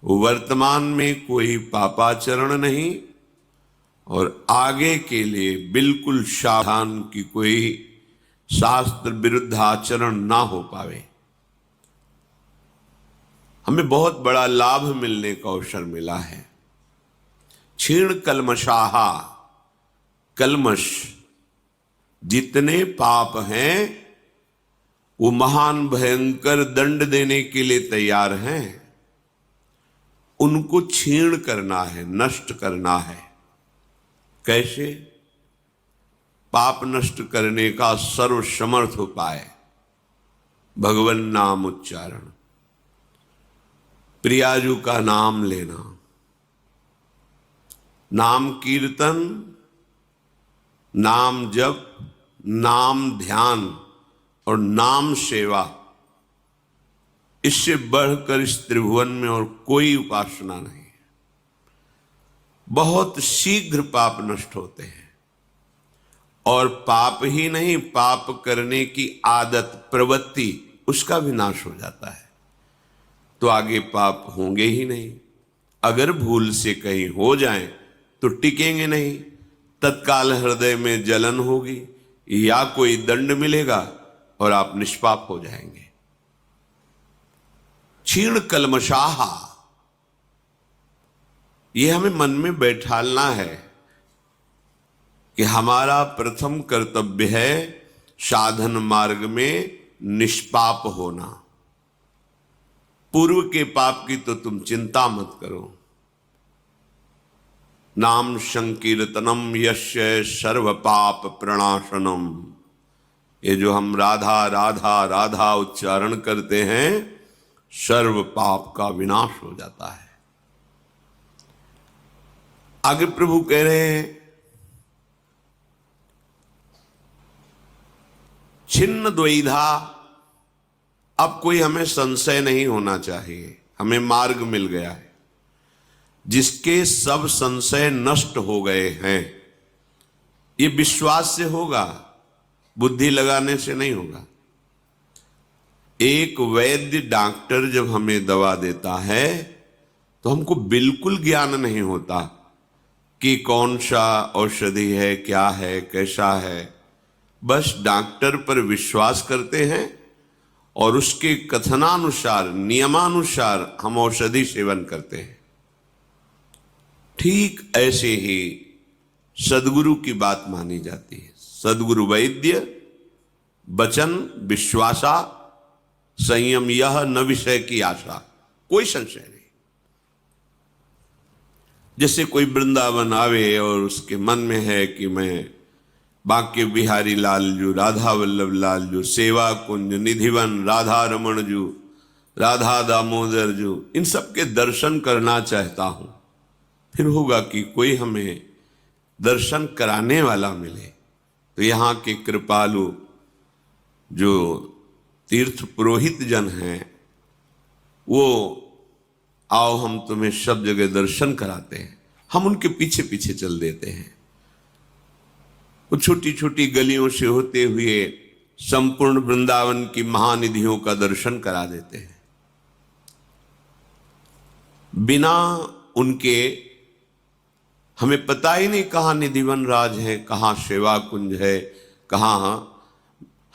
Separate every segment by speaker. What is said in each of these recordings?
Speaker 1: वर्तमान में कोई पापाचरण नहीं और आगे के लिए बिल्कुल सावधान कि कोई शास्त्र विरुद्ध आचरण ना हो पावे। हमें बहुत बड़ा लाभ मिलने का अवसर मिला है। क्षीण कल्मषाहा, कल्मष जितने पाप हैं वो महान भयंकर दंड देने के लिए तैयार हैं। उनको क्षीण करना है, नष्ट करना है। कैसे? पाप नष्ट करने का सर्वसमर्थ उपाय भगवन नाम उच्चारण, प्रियाजू का नाम लेना, नाम कीर्तन, नाम जप, नाम ध्यान और नाम सेवा। इससे बढ़कर इस त्रिभुवन में और कोई उपासना नहीं है। बहुत शीघ्र पाप नष्ट होते हैं और पाप ही नहीं, पाप करने की आदत, प्रवृत्ति, उसका भी नाश हो जाता है। तो आगे पाप होंगे ही नहीं। अगर भूल से कहीं हो जाएं तो टिकेंगे नहीं। तत्काल हृदय में जलन होगी या कोई दंड मिलेगा और आप निष्पाप हो जाएंगे। क्षीण कल्मषाहा, यह हमें मन में बैठालना है कि हमारा प्रथम कर्तव्य है साधन मार्ग में निष्पाप होना। पूर्व के पाप की तो तुम चिंता मत करो। नाम संकीर्तनम यस्य सर्व पाप प्रणाशनम, ये जो हम राधा राधा राधा उच्चारण करते हैं, सर्व पाप का विनाश हो जाता है। आगे प्रभु कह रहे हैं छिन्न द्वैधा। अब कोई हमें संशय नहीं होना चाहिए, हमें मार्ग मिल गया है जिसके सब संशय नष्ट हो गए हैं। ये विश्वास से होगा, बुद्धि लगाने से नहीं होगा। एक वैद्य डॉक्टर जब हमें दवा देता है तो हमको बिल्कुल ज्ञान नहीं होता कि कौन सा औषधि है, क्या है, कैसा है। बस डॉक्टर पर विश्वास करते हैं और उसके कथनानुसार, नियमानुसार हम औषधि सेवन करते हैं। ठीक ऐसे ही सदगुरु की बात मानी जाती है। सदगुरु वैद्य वचन विश्वासा, संयम यह न विषय की आशा। कोई संशय नहीं। जैसे कोई वृंदावन आवे और उसके मन में है कि मैं बांके बिहारी लाल जू, राधा वल्लभ लाल जू, सेवा कुंज, निधिवन, राधा रमण जू, राधा दामोदर जू, इन सब के दर्शन करना चाहता हूं। फिर होगा कि कोई हमें दर्शन कराने वाला मिले। तो यहाँ के कृपालु जो तीर्थ पुरोहित जन हैं, वो आओ हम तुम्हें सब जगह दर्शन कराते हैं। हम उनके पीछे पीछे चल देते हैं। वो छोटी छोटी गलियों से होते हुए संपूर्ण वृंदावन की महानिधियों का दर्शन करा देते हैं। बिना उनके हमें पता ही नहीं कहाँ निधिवन राज है, कहाँ सेवा कुंज है, कहाँ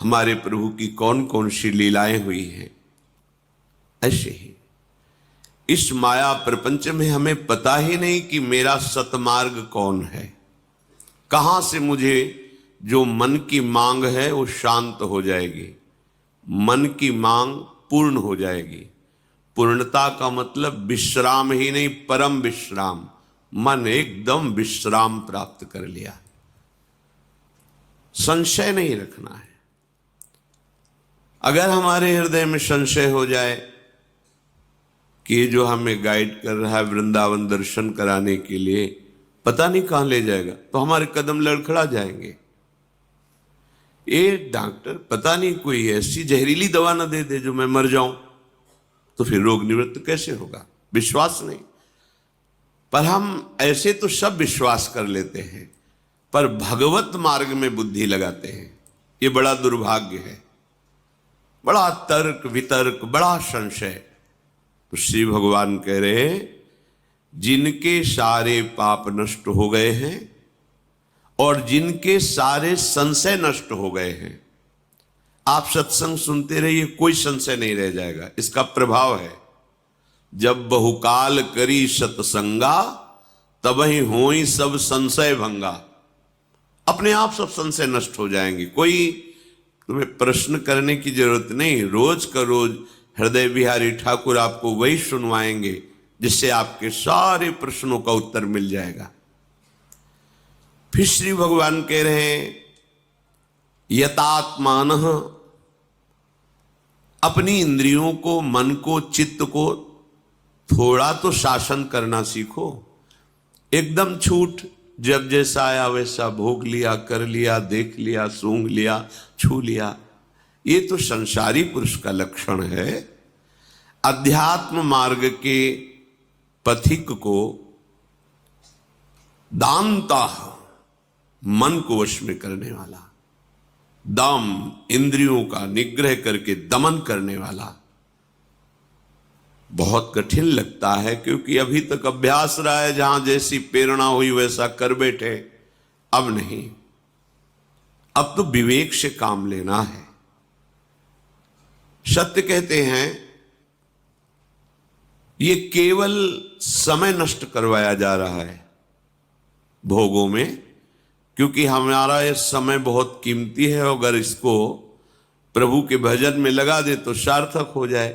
Speaker 1: हमारे प्रभु की कौन कौन सी लीलाएं हुई हैं। ऐसे ही इस माया प्रपंच में हमें पता ही नहीं कि मेरा सतमार्ग कौन है, कहां से मुझे जो मन की मांग है वो शांत हो जाएगी, मन की मांग पूर्ण हो जाएगी। पूर्णता का मतलब विश्राम ही नहीं, परम विश्राम। मन एकदम विश्राम प्राप्त कर लिया। संशय नहीं रखना है। अगर हमारे हृदय में संशय हो जाए कि ये जो हमें गाइड कर रहा है वृंदावन दर्शन कराने के लिए, पता नहीं कहां ले जाएगा, तो हमारे कदम लड़खड़ा जाएंगे। ये डॉक्टर पता नहीं कोई ऐसी जहरीली दवा ना दे दे जो मैं मर जाऊं, तो फिर रोग निवृत्त कैसे होगा? विश्वास नहीं। पर हम ऐसे तो सब विश्वास कर लेते हैं, पर भगवत मार्ग में बुद्धि लगाते हैं। ये बड़ा दुर्भाग्य है। बड़ा तर्क वितर्क, बड़ा संशय। तो श्री भगवान कह रहे हैं जिनके सारे पाप नष्ट हो गए हैं और जिनके सारे संशय नष्ट हो गए हैं, आप सत्संग सुनते रहिए, कोई संशय नहीं रह जाएगा। इसका प्रभाव है जब बहुकाल करी सत्संगा तबहि होई सब संशय भंगा। अपने आप सब संशय नष्ट हो जाएंगे, कोई तुम्हें प्रश्न करने की जरूरत नहीं। रोज का रोज हृदय बिहारी ठाकुर आपको वही सुनवाएंगे जिससे आपके सारे प्रश्नों का उत्तर मिल जाएगा। फिर श्री भगवान कह रहे हैं यतात्मान, अपनी इंद्रियों को, मन को, चित्त को थोड़ा तो शासन करना सीखो। एकदम छूट, जब जैसा आया वैसा भोग लिया, कर लिया, देख लिया, सूंघ लिया, छू लिया, ये तो संसारी पुरुष का लक्षण है। अध्यात्म मार्ग के पथिक को दानता, मन को वश में करने वाला, दम, इंद्रियों का निग्रह करके दमन करने वाला, बहुत कठिन लगता है क्योंकि अभी तक अभ्यास रहा है, जहां जैसी प्रेरणा हुई वैसा कर बैठे। अब नहीं, अब तो विवेक से काम लेना है। सत्य कहते हैं ये केवल समय नष्ट करवाया जा रहा है भोगों में, क्योंकि हमारा ये समय बहुत कीमती है। अगर इसको प्रभु के भजन में लगा दे तो सार्थक हो जाए।